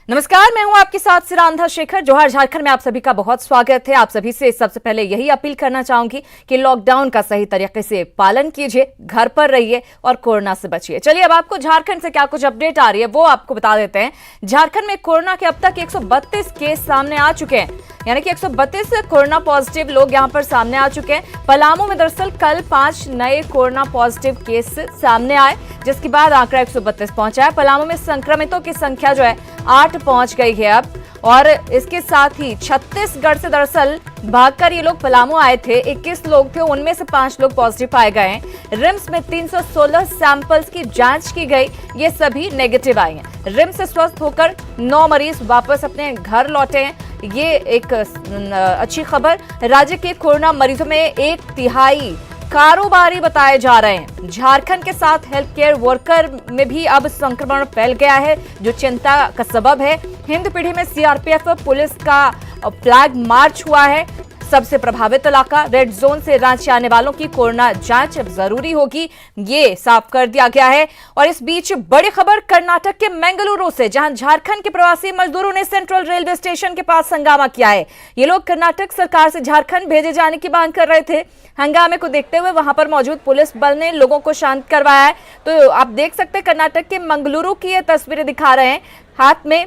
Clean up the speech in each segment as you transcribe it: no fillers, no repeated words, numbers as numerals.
नमस्कार, मैं हूं आपके साथ सिरांधा शेखर। जोहार झारखंड में आप सभी का बहुत स्वागत है। आप सभी से सबसे पहले यही अपील करना चाहूंगी कि लॉकडाउन का सही तरीके से पालन कीजिए, घर पर रहिए और कोरोना से बचिए। चलिए अब आपको झारखंड से क्या कुछ अपडेट आ रही है वो आपको बता देते हैं। झारखंड में कोरोना के अब तक 132 केस सामने आ चुके हैं, यानी कि 132 कोरोना पॉजिटिव लोग यहां पर सामने आ चुके हैं। पलामू में दरअसल कल 5 नए कोरोना पॉजिटिव केस सामने आए, जिसके बाद आंकड़ा 132 पहुंचा है। पलामू में संक्रमितों की संख्या जो है 8 पहुंच गई है अब, और इसके साथ ही छत्तीसगढ़ से दरअसल भागकर ये लोग पलामू आए थे। 21 लोग थे, उनमें से 5 लोग पॉजिटिव पाए गए हैं। रिम्स में 316 सैंपल्स की जांच की गई, ये सभी नेगेटिव आए हैं। रिम्स से स्वस्थ होकर 9 मरीज वापस अपने घर लौटे हैं, ये एक अच्छी खबर। राज्य के कोरोना मरीजों में 1/3 कारोबारी बताए जा रहे हैं। झारखंड के साथ हेल्थ केयर वर्कर में भी अब संक्रमण फैल गया है, जो चिंता का सबब है। हिंदपीढ़ी में सीआरपीएफ पुलिस का फ्लैग मार्च हुआ है। सबसे प्रभावित इलाका रेड जोन से रांची आने वालों की कोरोना जांच जरूरी होगी, ये साफ कर दिया गया है। और इस बीच बड़ी खबर कर्नाटक के मंगलुरु से, जहां झारखंड के प्रवासी मजदूरों ने सेंट्रल रेलवे स्टेशन के पास हंगामा किया है। ये लोग कर्नाटक सरकार से झारखंड भेजे जाने की मांग कर रहे थे। हंगामे को देखते हुए वहां पर मौजूद पुलिस बल ने लोगों को शांत करवाया है। तो आप देख सकते हैं कर्नाटक के मंगलुरु की ये तस्वीरें दिखा रहे हैं। हाथ में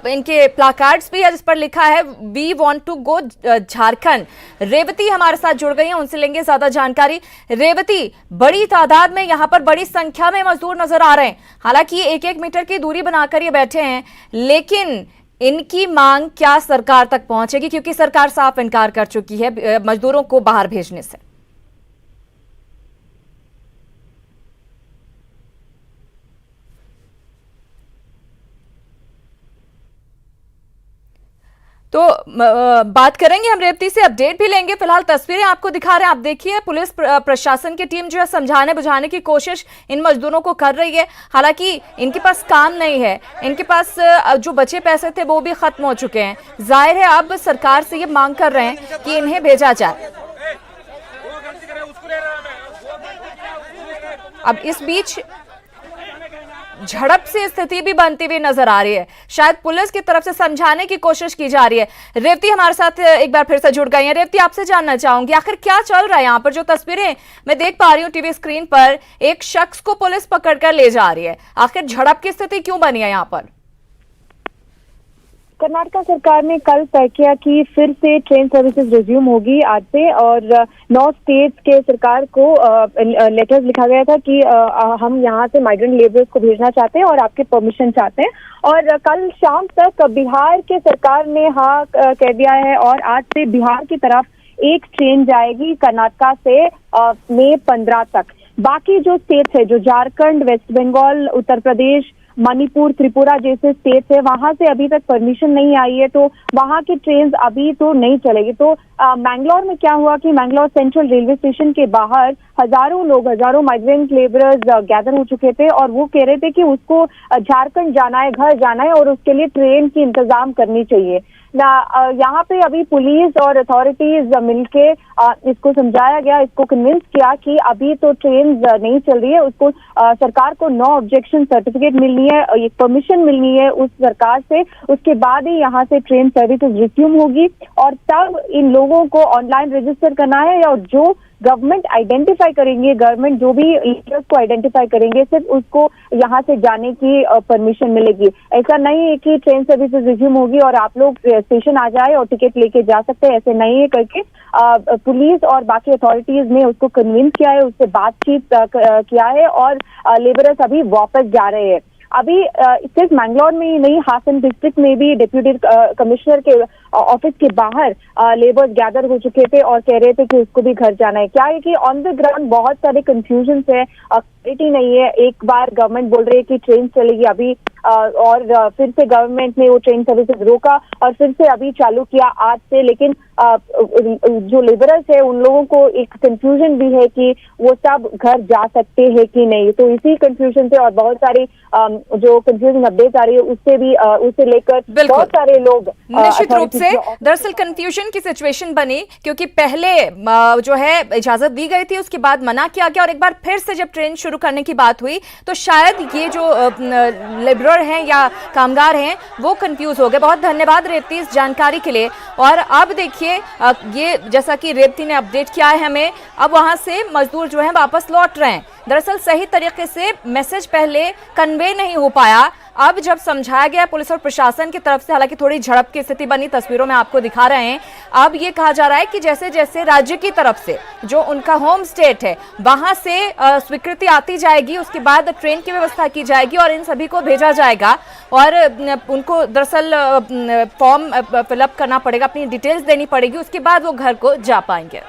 इनके प्लाकार्ड्स भी है जिस पर लिखा है we want to go Jharkhand. Revati हमारे साथ जुड़ गई हैं, उनसे लेंगे ज्यादा जानकारी। रेवती, बड़ी तादाद में यहाँ पर बड़ी संख्या में मजदूर नजर आ रहे हैं। हालांकि 1-1 मीटर की दूरी बनाकर ये बैठे हैं, लेकिन इनकी मांग क्या सरकार तक पहुंचेगी? क्योंकि सरकार साफ इनकार कर चुकी है मजदूरों को बाहर भेजने से। तो बात करेंगे हम, रेवती से अपडेट भी लेंगे। फिलहाल तस्वीरें आपको दिखा रहे हैं, आप देखिए पुलिस प्रशासन की टीम जो है समझाने बुझाने की कोशिश इन मजदूरों को कर रही है। हालांकि इनके पास काम नहीं है, इनके पास जो बचे पैसे थे वो भी खत्म हो चुके हैं। जाहिर है अब सरकार से ये मांग कर रहे हैं कि इन्हें भेजा जाए। अब इस बीच झड़प से स्थिति भी बनती हुई नजर आ रही है, शायद पुलिस की तरफ से समझाने की कोशिश की जा रही है। रेवती हमारे साथ एक बार फिर से जुड़ गई हैं। रेवती, आपसे जानना चाहूंगी आखिर क्या चल रहा है यहाँ पर? जो तस्वीरें मैं देख पा रही हूँ टीवी स्क्रीन पर, एक शख्स को पुलिस पकड़कर ले जा रही है, आखिर झड़प की स्थिति क्यों बनी है यहाँ पर? कर्नाटक सरकार ने कल तय किया कि फिर से ट्रेन सर्विसेज रिज्यूम होगी आज से, और 9 स्टेट्स के सरकार को लेटर्स लिखा गया था कि हम यहाँ से माइग्रेंट लेबरर्स को भेजना चाहते हैं और आपके परमिशन चाहते हैं। और कल शाम तक बिहार के सरकार ने हाँ कह दिया है, और आज से बिहार की तरफ एक ट्रेन जाएगी कर्नाटक से मई 15 तक। बाकी जो स्टेट्स है, जो झारखंड, वेस्ट बंगाल, उत्तर प्रदेश, मणिपुर, त्रिपुरा जैसे स्टेट्स है, वहां से अभी तक परमिशन नहीं आई है, तो वहां की ट्रेन अभी तो नहीं चलेगी। तो मैंगलोर में क्या हुआ कि मैंगलोर सेंट्रल रेलवे स्टेशन के बाहर हजारों माइग्रेंट लेबरर्स गैदर हो चुके थे, और वो कह रहे थे कि उसको झारखंड जाना है, घर जाना है, और उसके लिए ट्रेन की इंतजाम करनी चाहिए। यहाँ पे अभी पुलिस और अथॉरिटीज मिलके इसको समझाया गया, इसको कन्विंस किया कि अभी तो ट्रेन नहीं चल रही है, उसको सरकार को नो ऑब्जेक्शन सर्टिफिकेट मिलनी है, एक परमिशन मिलनी है उस सरकार से, उसके बाद ही यहाँ से ट्रेन सर्विसेज रिज्यूम होगी। और तब इन लोगों को ऑनलाइन रजिस्टर करना है, और जो गवर्नमेंट आइडेंटिफाई करेंगे, गवर्नमेंट जो भी लीडर्स को आइडेंटिफाई करेंगे, सिर्फ उसको यहाँ से जाने की परमिशन मिलेगी। ऐसा नहीं है कि ट्रेन सर्विसेज रिज्यूम होगी और आप लोग स्टेशन आ जाए और टिकट लेके जा सकते हैं, ऐसे नहीं है करके पुलिस और बाकी अथॉरिटीज ने उसको कन्विंस किया है, उससे बातचीत किया है, और लेबरर्स अभी वापस जा रहे हैं। अभी सिर्फ मैंगलोर में ही नहीं, हासन डिस्ट्रिक्ट में भी डिप्यूटी कमिश्नर के ऑफिस के बाहर लेबर्स गैदर हो चुके थे और कह रहे थे कि उसको भी घर जाना है। क्या है कि ऑन द ग्राउंड बहुत सारे कंफ्यूजन है, क्लैरिटी नहीं है। एक बार गवर्नमेंट बोल रही है कि ट्रेन चलेगी अभी, और फिर से गवर्नमेंट ने वो ट्रेन सर्विसेज रोका और फिर से अभी चालू किया आज से। लेकिन जो लेबरर्स है उन लोगों को एक कंफ्यूजन भी है कि वो सब घर जा सकते हैं कि नहीं। तो इसी कंफ्यूजन से और बहुत सारी जो कंफ्यूजन अपडेट आ रही है उससे भी उससे लेकर बहुत सारे लोग निश्चित रूप से दरअसल कंफ्यूजन की सिचुएशन बनी, क्योंकि पहले जो है इजाजत दी गई थी, उसके बाद मना किया गया, और एक बार फिर से जब ट्रेन शुरू करने की बात हुई तो शायद ये जो लेबरर लेबर हैं या कामगार हैं वो कंफ्यूज हो गए। बहुत धन्यवाद रेवती इस जानकारी के लिए। और अब देखिए ये जैसा कि रेवती ने अपडेट किया है हमें, अब वहां से मजदूर जो हैं वापस लौट रहे हैं। दरअसल सही तरीके से मैसेज पहले कन्वे नहीं हो पाया, अब जब समझाया गया पुलिस और प्रशासन की तरफ से, हालांकि थोड़ी झड़प की स्थिति बनी, तस्वीरों में आपको दिखा रहे हैं। अब ये कहा जा रहा है कि जैसे जैसे राज्य की तरफ से जो उनका होम स्टेट है वहां से स्वीकृति आती जाएगी, उसके बाद ट्रेन की व्यवस्था की जाएगी और इन सभी को भेजा जाएगा। और उनको दरअसल फॉर्म फिलअप करना पड़ेगा, अपनी डिटेल्स देनी पड़ेगी, उसके बाद वो घर को जा पाएंगे।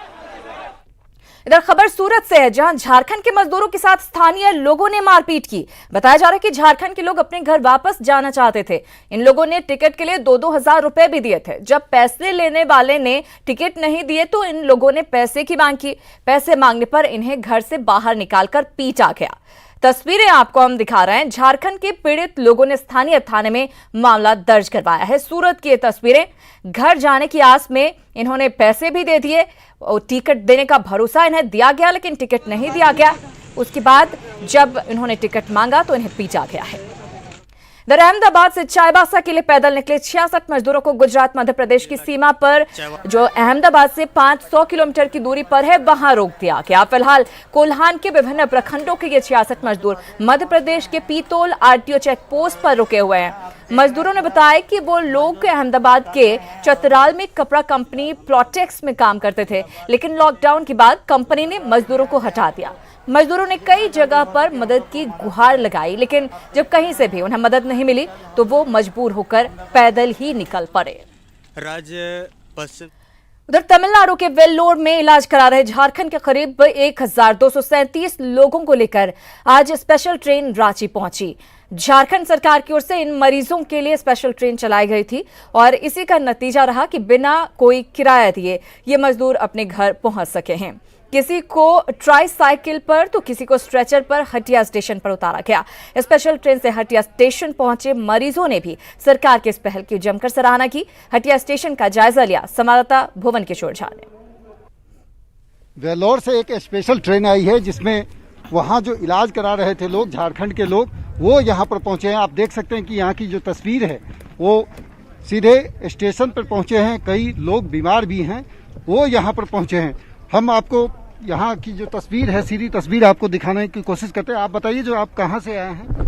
इधर खबर सूरत से है, जहां झारखंड के मजदूरों के साथ स्थानीय लोगों ने मारपीट की। बताया जा रहा है कि झारखंड के लोग अपने घर वापस जाना चाहते थे। इन लोगों ने टिकट के लिए 2-2 हजार रुपए भी दिए थे। जब पैसे लेने वाले ने टिकट नहीं दिए तो इन लोगों ने पैसे की मांग की। पैसे मांगने पर इन्हें घर से बाहर निकालकर पीटा गया। तस्वीरें आपको हम दिखा रहे हैं। झारखंड के पीड़ित लोगों ने स्थानीय थाने में मामला दर्ज करवाया है। सूरत की ये तस्वीरें, घर जाने की आस में इन्होंने पैसे भी दे दिए और टिकट देने का भरोसा इन्हें दिया गया, लेकिन टिकट नहीं दिया गया। उसके बाद जब इन्होंने टिकट मांगा तो इन्हें पीटा गया है। इधर अहमदाबाद से चाईबासा के लिए पैदल निकले 66 मजदूरों को गुजरात मध्य प्रदेश की सीमा पर, जो अहमदाबाद से 500 किलोमीटर की दूरी पर है, वहां रोक दिया गया। फिलहाल कोल्हान के विभिन्न प्रखंडों के ये 66 मजदूर मध्य प्रदेश के पीतोल आरटीओ चेक पोस्ट पर रुके हुए हैं। मजदूरों ने बताया कि वो लोग अहमदाबाद के चतराल में कपड़ा कंपनी प्लॉटेक्स में काम करते थे, लेकिन लॉकडाउन के बाद कंपनी ने मजदूरों को हटा दिया। मजदूरों ने कई जगह पर मदद की गुहार लगाई, लेकिन जब कहीं से भी उन्हें मदद नहीं मिली तो वो मजबूर होकर पैदल ही निकल पड़े। उधर तमिलनाडु के वेल्लोर में इलाज करा रहे झारखंड के करीब 1237 लोगों को लेकर आज स्पेशल ट्रेन रांची पहुंची। झारखंड सरकार की ओर से इन मरीजों के लिए स्पेशल ट्रेन चलाई गई थी और इसी का नतीजा रहा कि बिना कोई किराया दिए ये मजदूर अपने घर पहुंच सके हैं। किसी को ट्राईसाइकिल पर तो किसी को स्ट्रेचर पर हटिया स्टेशन पर उतारा गया। स्पेशल ट्रेन से हटिया स्टेशन पहुंचे मरीजों ने भी सरकार के इस पहल की जमकर सराहना की। हटिया स्टेशन का जायजा लिया संवाददाता भुवन किशोर झा ने। वेल्लोर से एक स्पेशल ट्रेन आई है जिसमें वहां जो इलाज करा रहे थे लोग, झारखंड के लोग, वो यहाँ पर पहुंचे हैं। आप देख सकते हैं कि यहाँ की जो तस्वीर है वो सीधे स्टेशन पर पहुंचे हैं। कई लोग बीमार भी हैं, वो यहाँ पर पहुंचे हैं। हम आपको यहाँ की जो तस्वीर है, सीधी तस्वीर आपको दिखाने की कोशिश करते हैं। आप बताइए, जो आप कहाँ से आए हैं?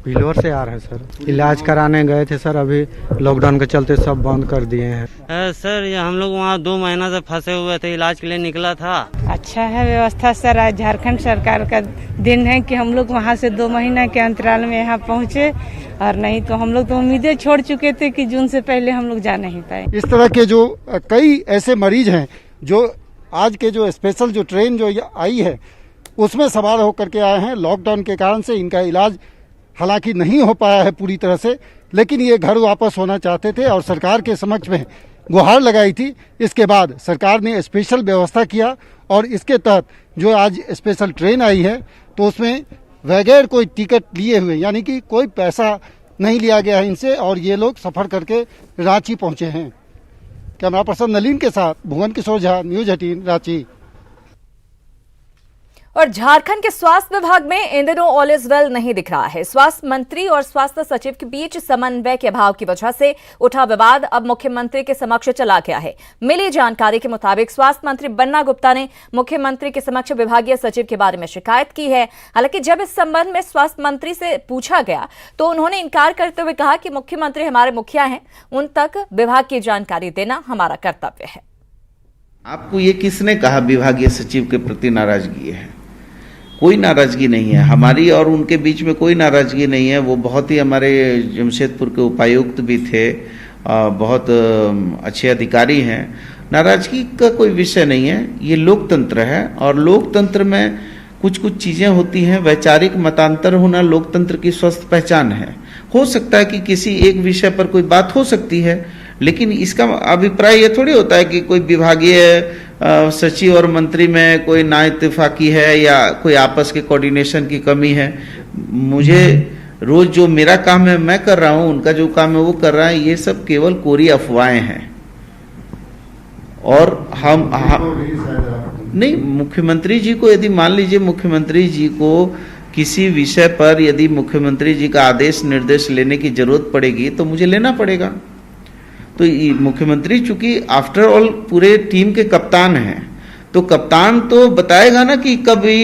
वेल्लोर से आ रहे हैं सर, इलाज कराने गए थे सर, अभी लॉकडाउन के चलते सब बंद कर दिए हैं। सर ये हम लोग वहाँ 2 महीना से फंसे हुए थे, इलाज के लिए निकला था। अच्छा है व्यवस्था सर, आज झारखंड सरकार का दिन है कि हम लोग वहाँ से 2 महीना के अंतराल में यहाँ पहुँचे, और नहीं तो हम लोग तो उम्मीदें छोड़ चुके थे कि जून से पहले हम लोग जा नहीं पाए। इस तरह के जो कई ऐसे मरीज हैं जो आज के जो स्पेशल जो ट्रेन जो आई है उसमें सवार होकर के आए हैं। लॉकडाउन के कारण से इनका इलाज हालांकि नहीं हो पाया है पूरी तरह से, लेकिन ये घर वापस होना चाहते थे और सरकार के समक्ष में गुहार लगाई थी। इसके बाद सरकार ने स्पेशल व्यवस्था किया और इसके तहत जो आज स्पेशल ट्रेन आई है तो उसमें बगैर कोई टिकट लिए हुए, यानी कि कोई पैसा नहीं लिया गया है इनसे, और ये लोग सफर करके रांची पहुंचे हैं। कैमरा पर्सन नलीन के साथ भुवन किशोर झा, न्यूज 18 रांची। और झारखंड के स्वास्थ्य विभाग में इन दिनों ऑल इज वेल नहीं दिख रहा है। स्वास्थ्य मंत्री और स्वास्थ्य सचिव के बीच समन्वय के अभाव की वजह से उठा विवाद अब मुख्यमंत्री के समक्ष चला गया है। मिली जानकारी के मुताबिक स्वास्थ्य मंत्री बन्ना गुप्ता ने मुख्यमंत्री के समक्ष विभागीय सचिव के बारे में शिकायत की है। हालांकि जब इस संबंध में स्वास्थ्य मंत्री से पूछा गया तो उन्होंने इनकार करते हुए कहा कि मुख्यमंत्री हमारे मुखिया हैं, उन तक विभाग की जानकारी देना हमारा कर्तव्य है। आपको ये किसने कहा विभागीय सचिव के प्रति नाराजगी है? कोई नाराजगी नहीं है, हमारी और उनके बीच में कोई नाराजगी नहीं है। वो बहुत ही हमारे जमशेदपुर के उपायुक्त भी थे, बहुत अच्छे अधिकारी हैं। नाराजगी का कोई विषय नहीं है, ये लोकतंत्र है और लोकतंत्र में कुछ कुछ चीजें होती हैं। वैचारिक मतांतर होना लोकतंत्र की स्वस्थ पहचान है। हो सकता है कि किसी एक विषय पर कोई बात हो सकती है, लेकिन इसका अभिप्राय ये थोड़ी होता है कि कोई विभागीय सचिव और मंत्री में कोई नाइत्तेफाकी है या कोई आपस के कोऑर्डिनेशन की कमी है। मुझे रोज जो मेरा काम है मैं कर रहा हूं, उनका जो काम है वो कर रहा है। ये सब केवल कोरी अफवाहें हैं। और हम नहीं, मुख्यमंत्री जी को यदि मान लीजिए मुख्यमंत्री जी को किसी विषय पर यदि मुख्यमंत्री जी का आदेश निर्देश लेने की जरूरत पड़ेगी तो मुझे लेना पड़ेगा। तो मुख्यमंत्री चूंकि आफ्टर ऑल पूरे टीम के कप्तान हैं, तो कप्तान तो बताएगा ना कि कभी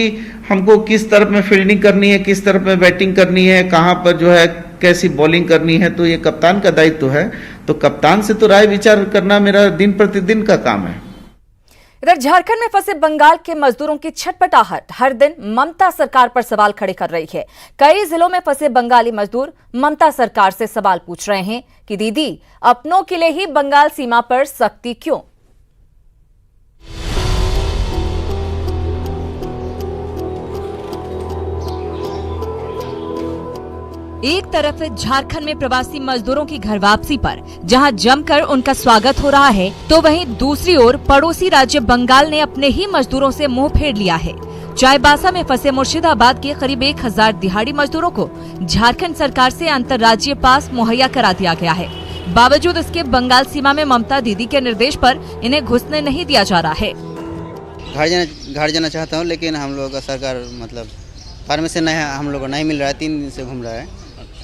हमको किस तरफ में फील्डिंग करनी है, किस तरफ में बैटिंग करनी है, कहाँ पर जो है कैसी बॉलिंग करनी है। तो ये कप्तान का दायित्व है, तो कप्तान से तो राय विचार करना मेरा दिन प्रतिदिन का काम है। इधर झारखंड में फंसे बंगाल के मजदूरों की छटपटाहट हर दिन ममता सरकार पर सवाल खड़े कर रही है। कई जिलों में फंसे बंगाली मजदूर ममता सरकार से सवाल पूछ रहे हैं कि दीदी, अपनों के लिए ही बंगाल सीमा पर सख्ती क्यों? एक तरफ झारखंड में प्रवासी मजदूरों की घर वापसी पर जहां जमकर उनका स्वागत हो रहा है, तो वहीं दूसरी ओर पड़ोसी राज्य बंगाल ने अपने ही मजदूरों से मुंह फेर लिया है। चाईबासा में फंसे मुर्शिदाबाद के करीब 1000 दिहाड़ी मजदूरों को झारखंड सरकार से अंतर्राज्यीय पास मुहैया करा दिया गया है। बावजूद इसके बंगाल सीमा में ममता दीदी के निर्देश पर इन्हें घुसने नहीं दिया जा रहा है। घर जाना चाहता हूँ, लेकिन हम लोग का सरकार मतलब परमिशन नहीं, हम लोग को नहीं मिल रहा है। 3 दिन से घूम रहा है,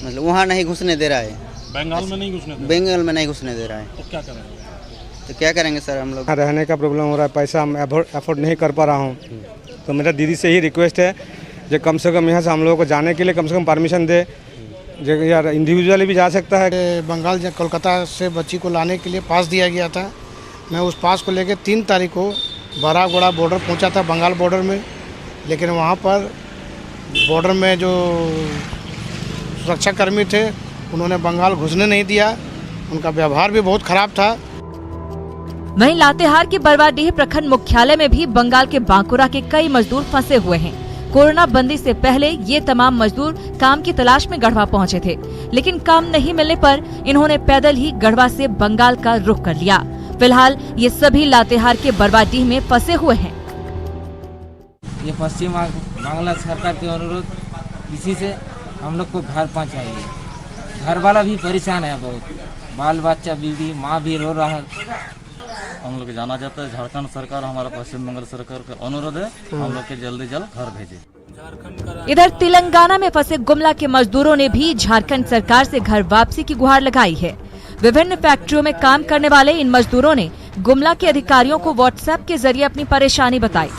मतलब वहाँ नहीं घुसने दे रहा है। बंगाल में नहीं घुसने दे रहा है। बंगाल में नहीं घुसने दे रहा है। तो क्या करेंगे? तो क्या करेंगे सर, हम लोग रहने का प्रॉब्लम हो रहा है, पैसा हम अफोर्ड नहीं कर पा रहा हूँ। तो मेरा दीदी से ही रिक्वेस्ट है जो कम से कम यहाँ से हम लोगों को जाने के लिए कम से कम परमिशन दे। जो यार इंडिविजुअली भी जा सकता है। बंगाल कोलकाता से बच्ची को लाने के लिए पास दिया गया था। मैं उस पास को लेकर 3 तारीख को बरागोड़ा बॉर्डर पहुंचा था, बंगाल बॉर्डर में। लेकिन वहां पर बॉर्डर में जो सुरक्षाकर्मी थे, उन्होंने बंगाल घुसने नहीं दिया। उनका व्यवहार भी बहुत खराब था। वहीं लातेहार के बरवाडीह प्रखंड मुख्यालय में भी बंगाल के बांकुरा के कई मजदूर फंसे हुए हैं। कोरोना बंदी से पहले ये तमाम मजदूर काम की तलाश में गढ़वा पहुंचे थे, लेकिन काम नहीं मिलने पर इन्होंने पैदल ही गढ़वा से बंगाल का रुख कर लिया। फिलहाल ये सभी लातेहार के बरवाडीह में फंसे हुए हैं। ये पश्चिम बांग्ला सरकार के अनुरोध, इसी से हम लोग को घर पहुँचाइए। घर वाला भी परेशान है बहुत, बाल बच्चा बीवी माँ भी रो रहा है। हम लोग जाना चाहते हैं, झारखंड सरकार हमारा पश्चिम बंगाल सरकार का अनुरोध है, हम लोग के जल्दी जल्द घर भेजे। इधर तेलंगाना में फंसे गुमला के मजदूरों ने भी झारखंड सरकार से घर वापसी की गुहार लगाई है। विभिन्न फैक्ट्रियों में काम करने वाले इन मजदूरों ने गुमला के अधिकारियों को व्हाट्सएप के जरिए अपनी परेशानी बताई।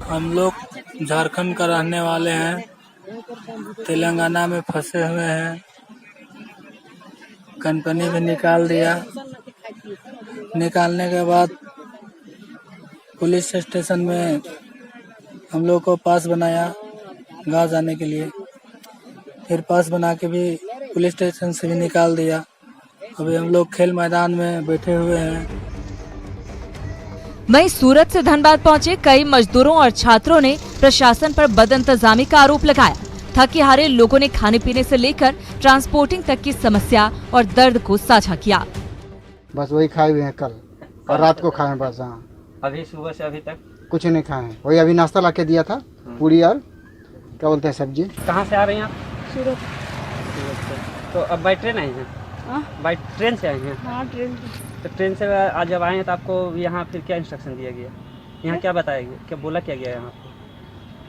हम लोग झारखंड का रहने वाले हैं, तेलंगाना में फंसे हुए हैं। कंपनी में निकाल दिया। निकालने के बाद पुलिस स्टेशन में हम लोग को पास बनाया गाँव जाने के लिए। फिर पास बना के भी पुलिस स्टेशन से भी निकाल दिया। अभी हम लोग खेल मैदान में बैठे हुए हैं। वहीं सूरत से धनबाद पहुंचे कई मजदूरों और छात्रों ने प्रशासन पर बदइंतजामी का आरोप लगाया। थके हारे लोगों ने खाने पीने से लेकर ट्रांसपोर्टिंग तक की समस्या और दर्द को साझा किया। बस वही खाए हुए हैं कल और रात को खाए बस। हाँ, अभी सुबह से अभी तक कुछ नहीं खाए। वही अभी नाश्ता ला के दिया था, पूरी और क्या बोलते हैं सब्जी। कहाँ से आ रहे हैं आप? सूरत। तो अब बाई ट्रेन आए हैं? बाई ट्रेन से आए हैं? हाँ, ट्रेन। तो ट्रेन से आज जब आए हैं तो आपको यहाँ फिर क्या इंस्ट्रक्शन दिया गया? यहाँ क्या बताया गया, क्या बोला क्या गया यहाँ पे?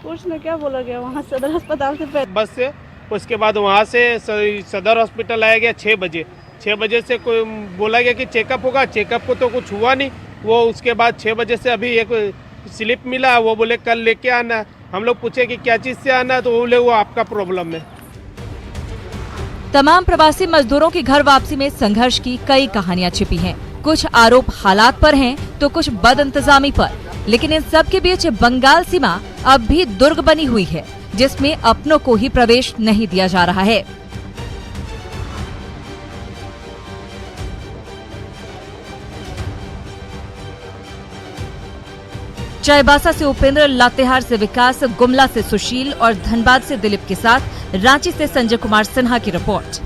कुछ न क्या बोला गया, वहाँ सदर अस्पताल से बस से, उसके बाद वहाँ से सदर हॉस्पिटल आया गया 6 बजे। 6 बजे से कोई बोला गया कि चेकअप होगा। चेकअप को तो कुछ हुआ नहीं। वो उसके बाद 6 बजे से अभी एक स्लिप मिला, वो बोले कल लेके आना। हम लोग पूछे कि क्या चीज़ से आना, तो वो बोले वो आपका प्रॉब्लम है। तमाम प्रवासी मजदूरों की घर वापसी में संघर्ष की कई कहानियां छिपी हैं। कुछ आरोप हालात पर हैं, तो कुछ बदइंतजामी पर। लेकिन इन सब के बीच बंगाल सीमा अब भी दुर्ग बनी हुई है, जिसमें अपनों को ही प्रवेश नहीं दिया जा रहा है। चाईबासा से उपेंद्र, लातेहार से विकास, गुमला से सुशील और धनबाद से दिलीप के साथ रांची से संजय कुमार सिन्हा की रिपोर्ट।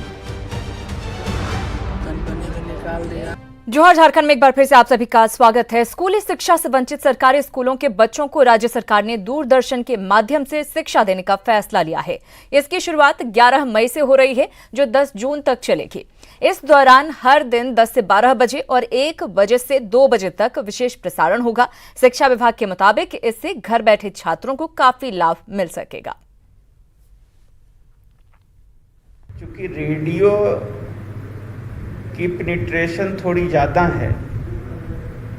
जोहार झारखंड में एक बार फिर से आप सभी का स्वागत है। स्कूली शिक्षा से वंचित सरकारी स्कूलों के बच्चों को राज्य सरकार ने दूरदर्शन के माध्यम से शिक्षा देने का फैसला लिया है। इसकी शुरुआत 11 मई से हो रही है, जो 10 जून तक चलेगी। इस दौरान हर दिन 10 से 12 बजे और 1 बजे से 2 बजे तक विशेष प्रसारण होगा। शिक्षा विभाग के मुताबिक इससे घर बैठे छात्रों को काफी लाभ मिल सकेगा। क्योंकि रेडियो की पेनिट्रेशन थोड़ी ज़्यादा है,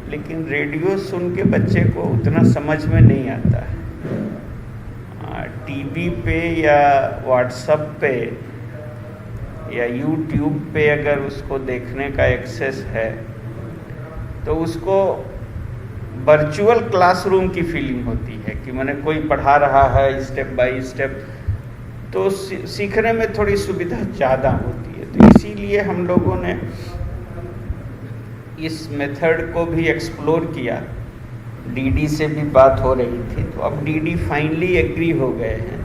लेकिन रेडियो सुन के बच्चे को उतना समझ में नहीं आता है। टीवी पे या व्हाट्सएप पे या यूट्यूब पे अगर उसको देखने का एक्सेस है तो उसको वर्चुअल क्लासरूम की फीलिंग होती है कि मैंने कोई पढ़ा रहा है स्टेप बाय स्टेप, तो सीखने में थोड़ी सुविधा ज़्यादा होती है। तो इसीलिए हम लोगों ने इस मेथड को भी एक्सप्लोर किया। डीडी से भी बात हो रही थी, तो अब डीडी फाइनली एग्री हो गए हैं।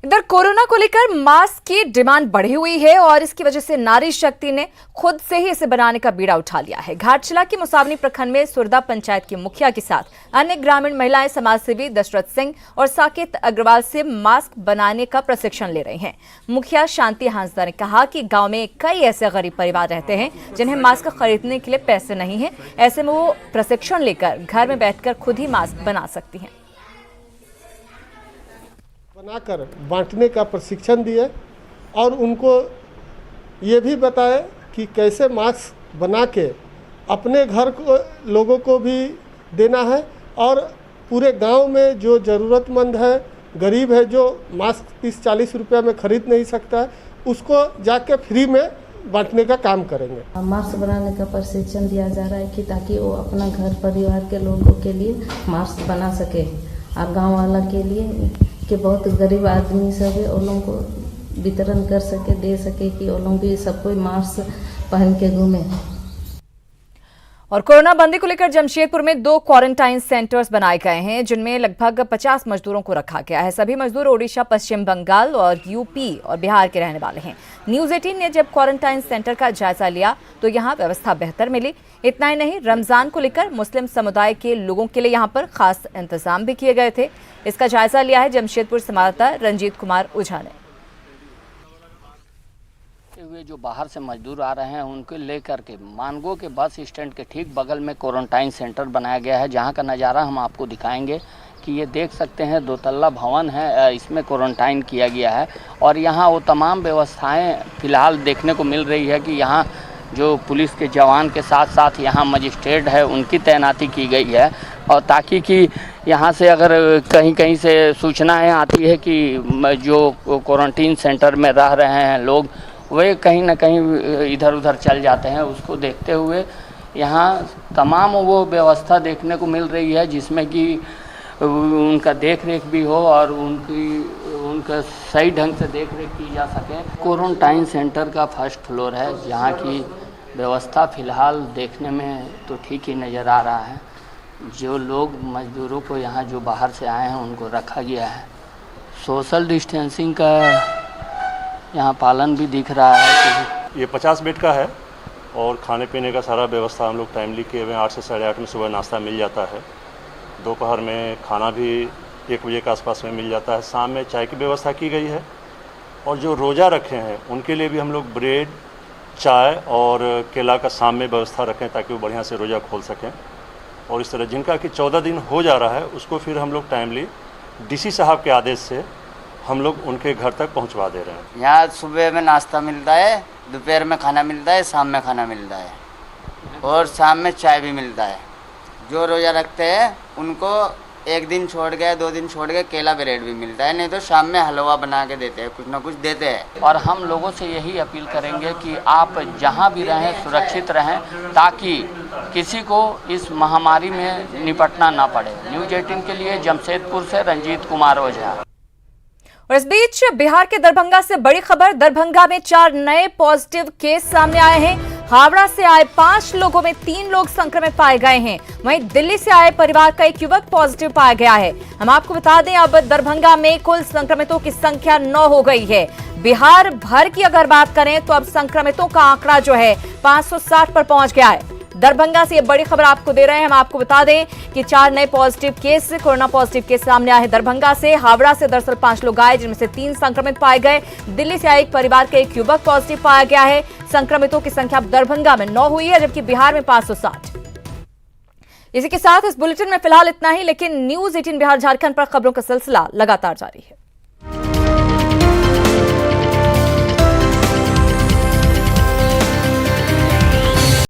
इधर कोरोना को लेकर मास्क की डिमांड बढ़ी हुई है और इसकी वजह से नारी शक्ति ने खुद से ही इसे बनाने का बीड़ा उठा लिया है। घाटशिला की मुसावनी प्रखंड में सुरदा पंचायत की मुखिया के साथ अन्य ग्रामीण महिलाएं समाजसेवी दशरथ सिंह और साकेत अग्रवाल से मास्क बनाने का प्रशिक्षण ले रही हैं। मुखिया शांति हांसदा ने कहा कि गांव में कई ऐसे गरीब परिवार रहते हैं जिन्हें मास्क खरीदने के लिए पैसे नहीं है। ऐसे में वो प्रशिक्षण लेकर घर में बैठकर खुद ही मास्क बना सकती हैं। बनाकर बांटने का प्रशिक्षण दिए और उनको ये भी बताए कि कैसे मास्क बना के अपने घर को लोगों को भी देना है और पूरे गांव में जो ज़रूरतमंद है, गरीब है, जो मास्क 30-40 रुपये में खरीद नहीं सकता है, उसको जाके फ्री में बांटने का काम करेंगे। मास्क बनाने का प्रशिक्षण दिया जा रहा है कि ताकि वो अपना घर परिवार के लोगों के लिए मास्क बना सके और गाँव वाला के लिए कि बहुत गरीब आदमी सब है उन लोगों को वितरण कर सके, दे सके कि उन लोग भी सब कोई मास्क पहन के घूमे। और कोरोना बंदी को लेकर जमशेदपुर में 2 क्वारंटाइन सेंटर्स बनाए गए हैं जिनमें लगभग 50 मजदूरों को रखा गया है। सभी मजदूर ओडिशा, पश्चिम बंगाल और यूपी और बिहार के रहने वाले हैं। न्यूज 18 ने जब क्वारंटाइन सेंटर का जायजा लिया तो यहां व्यवस्था बेहतर मिली। इतना ही नहीं, रमजान को लेकर मुस्लिम समुदाय के लोगों के लिए यहां पर खास इंतजाम भी किए गए थे। इसका जायजा लिया है जमशेदपुर संवाददाता रंजीत कुमार ओझा ने। हुए जो बाहर से मजदूर आ रहे हैं उनको लेकर के मानगो के बस स्टैंड के ठीक बगल में क्वारंटाइन सेंटर बनाया गया है, जहां का नज़ारा हम आपको दिखाएंगे कि ये देख सकते हैं 2 तल्ला भवन है, इसमें क्वारंटाइन किया गया है और यहाँ वो तमाम व्यवस्थाएं फिलहाल देखने को मिल रही है कि यहाँ जो पुलिस के जवान के साथ साथ यहाँ मजिस्ट्रेट है उनकी तैनाती की गई है और ताकि कि यहाँ से अगर कहीं कहीं से सूचनाएँ आती है कि जो क्वारंटीन सेंटर में रह रहे हैं लोग वे कहीं ना कहीं इधर उधर चल जाते हैं, उसको देखते हुए यहाँ तमाम वो व्यवस्था देखने को मिल रही है जिसमें कि उनका देख रेख भी हो और उनका सही ढंग से देख रेख की जा सके। क्वारंटाइन सेंटर का फर्स्ट फ्लोर है जहाँ की व्यवस्था फ़िलहाल देखने में तो ठीक ही नज़र आ रहा है। जो लोग मज़दूरों को यहाँ जो बाहर से आए हैं उनको रखा गया है। सोशल डिस्टेंसिंग का यहाँ पालन भी दिख रहा है। ये 50 बेड का है और खाने पीने का सारा व्यवस्था हम लोग टाइमली किए हुए 8 से 8:30 में सुबह नाश्ता मिल जाता है, दोपहर में खाना भी 1 बजे के आसपास में मिल जाता है, शाम में चाय की व्यवस्था की गई है और जो रोज़ा रखे हैं उनके लिए भी हम लोग ब्रेड, चाय और केला का शाम में व्यवस्था रखें ताकि वो बढ़िया से रोज़ा खोल सकें। और इस तरह जिनका कि 14 दिन हो जा रहा है उसको फिर हम लोग टाइमली डीसी साहब के आदेश से हम लोग उनके घर तक पहुंचवा दे रहे हैं। यहाँ सुबह में नाश्ता मिलता है, दोपहर में खाना मिलता है, शाम में खाना मिलता है और शाम में चाय भी मिलता है। जो रोज़ा रखते हैं उनको 1 दिन छोड़ गए 2 दिन छोड़ गए केला ब्रेड भी मिलता है, नहीं तो शाम में हलवा बना के देते हैं, कुछ ना कुछ देते हैं। और हम लोगों से यही अपील करेंगे कि आप जहाँ भी रहें सुरक्षित रहें ताकि किसी को इस महामारी में निपटना ना पड़े। न्यूज 18 के लिए जमशेदपुर से रंजीत कुमार ओझा। और इस बीच बिहार के दरभंगा से बड़ी खबर। दरभंगा में 4 नए पॉजिटिव केस सामने आए हैं। हावड़ा से आए 5 लोगों में 3 लोग संक्रमित पाए गए हैं। वहीं दिल्ली से आए परिवार का एक युवक पॉजिटिव पाया गया है। हम आपको बता दें अब दरभंगा में कुल संक्रमितों की संख्या 9 हो गई है। बिहार भर की अगर बात करें तो अब संक्रमितों का आंकड़ा जो है 560 पर पहुंच गया है। दरभंगा से ये बड़ी खबर आपको दे रहे हैं। हम आपको बता दें कि 4 नए positive case, corona positive case सामने आए हैं दरभंगा से। हावड़ा से दरअसल 5 लोग आए जिनमें से 3 संक्रमित पाए गए। दिल्ली से आए एक परिवार का एक युवक पॉजिटिव पाया गया है। संक्रमितों की संख्या दरभंगा में 9 हुई है जबकि बिहार में 560। इसी के साथ इस बुलेटिन में फिलहाल इतना ही, लेकिन न्यूज 18 बिहार झारखंड पर खबरों का सिलसिला लगातार जारी है।